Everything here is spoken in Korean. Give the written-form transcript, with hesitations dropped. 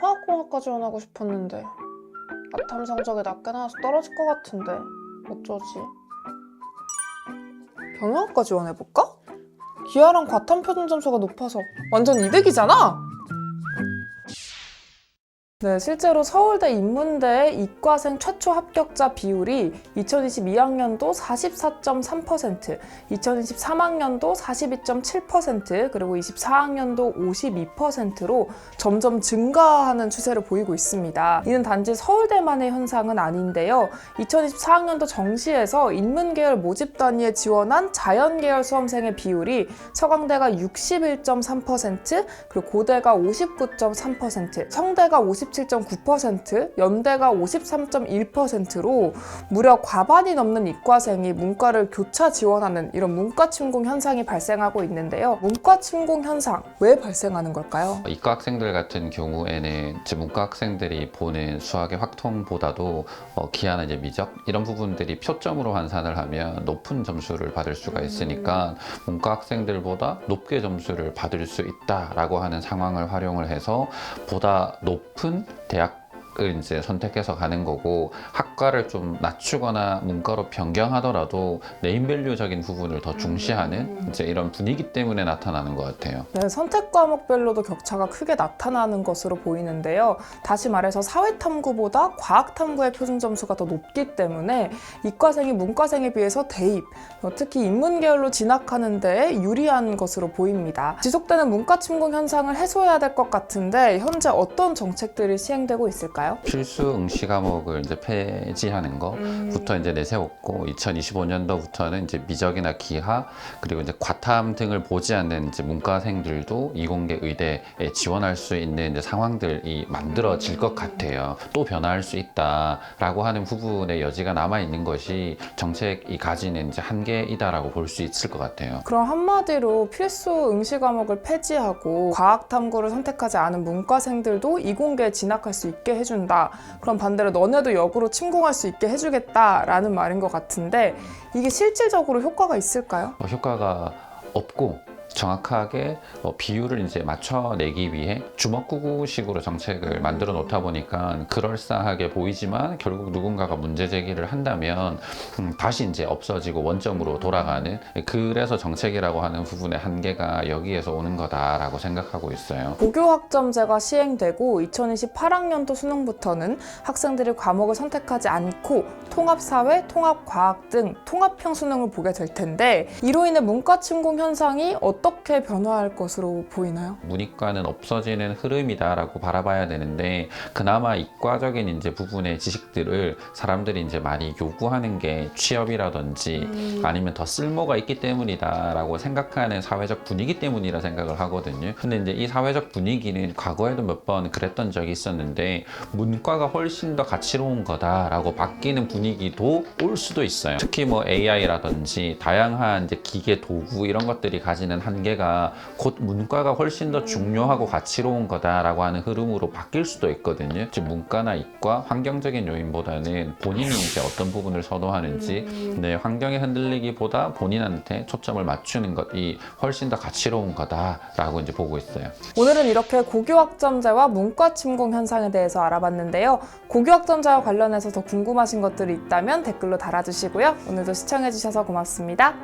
화학공학과 지원하고 싶었는데 아탐 성적이 낮게 나와서 떨어질 것 같은데 어쩌지? 경영학과 지원해볼까? 기아랑 과탐 표준 점수가 높아서 완전 이득이잖아? 네, 실제로 서울대 인문대 이과생 최초 합격자 비율이 2022학년도 44.3%, 2023학년도 42.7%, 그리고 24학년도 52%로 점점 증가하는 추세를 보이고 있습니다. 이는 단지 서울대만의 현상은 아닌데요. 2024학년도 정시에서 인문계열 모집 단위에 지원한 자연계열 수험생의 비율이 서강대가 61.3%, 그리고 고대가 59.3%, 성대가 57.9%, 연대가 53.1%로 무려 과반이 넘는 이과생이 문과를 교차 지원하는 이런 문과 침공 현상이 발생하고 있는데요. 문과 침공 현상, 왜 발생하는 걸까요? 이과 학생들 같은 경우에는 이제 문과 학생들이 보는 수학의 확통보다도 기하나 이제 미적 이런 부분들이 표점으로 환산을 하면 높은 점수를 받을 수가 있으니까 문과 학생들보다 높게 점수를 받을 수 있다라고 하는 상황을 활용을 해서 보다 높은 대학을 이제 선택해서 가는 거고, 학과를 좀 낮추거나 문과로 변경하더라도 네임밸류적인 부분을 더 중시하는 이제 이런 분위기 때문에 나타나는 것 같아요. 네, 선택 과목별로도 격차가 크게 나타나는 것으로 보이는데요. 다시 말해서 사회탐구보다 과학탐구의 표준 점수가 더 높기 때문에 이과생이 문과생에 비해서 대입, 특히 인문계열로 진학하는 데 유리한 것으로 보입니다. 지속되는 문과 침공 현상을 해소해야 될 것 같은데 현재 어떤 정책들이 시행되고 있을까요? 필수 응시 과목을 이제 폐지하는 거부터 이제 내세웠고, 2025년도부터는 이제 미적이나 기하 그리고 이제 과탐 등을 보지 않는 이제 문과생들도 이공계 의대에 지원할 수 있는 이제 상황들이 만들어질 것 같아요. 또 변화할 수 있다라고 하는 부분의 여지가 남아 있는 것이 정책이 가지는 이제 한계이다라고 볼 수 있을 것 같아요. 그럼 한마디로 필수 응시 과목을 폐지하고 과학탐구를 선택하지 않은 문과생들도 이공계에 진학할 수 있게 해준다. 그럼 반대로 너네도 역으로 침공할 수 있게 해주겠다라는 말인 것 같은데 이게 실질적으로 효과가 있을까요? 효과가 없고, 정확하게 비율을 이제 맞춰내기 위해 주먹구구식으로 정책을 만들어 놓다 보니까 그럴싸하게 보이지만 결국 누군가가 문제 제기를 한다면 다시 이제 없어지고 원점으로 돌아가는, 그래서 정책이라고 하는 부분의 한계가 여기에서 오는 거다라고 생각하고 있어요. 고교학점제가 시행되고 2028학년도 수능부터는 학생들이 과목을 선택하지 않고 통합사회, 통합과학 등 통합형 수능을 보게 될 텐데 이로 인해 문과 침공 현상이 어떻게 변화할 것으로 보이나요? 문이과는 없어지는 흐름이다라고 바라봐야 되는데, 그나마 이과적인 이제 부분의 지식들을 사람들이 이제 많이 요구하는 게 취업이라든지 아니면 더 쓸모가 있기 때문이다라고 생각하는 사회적 분위기 때문이라 생각을 하거든요. 근데 이제 이 사회적 분위기는 과거에도 몇 번 그랬던 적이 있었는데 문과가 훨씬 더 가치로운 거다라고 바뀌는 분위기도 올 수도 있어요. 특히 뭐 AI라든지 다양한 이제 기계 도구 이런 것들이 가지는 한계가 곧 문과가 훨씬 더 중요하고 가치로운 거다라고 하는 흐름으로 바뀔 수도 있거든요. 즉 문과나 이과 환경적인 요인보다는 본인이 이제 어떤 부분을 선호하는지, 네, 환경에 흔들리기보다 본인한테 초점을 맞추는 것이 훨씬 더 가치로운 거다라고 이제 보고 있어요. 오늘은 이렇게 고교학점제와 문과 침공 현상에 대해서 알아봤는데요. 고교학점제와 관련해서 더 궁금하신 것들이 있다면 댓글로 달아주시고요. 오늘도 시청해주셔서 고맙습니다.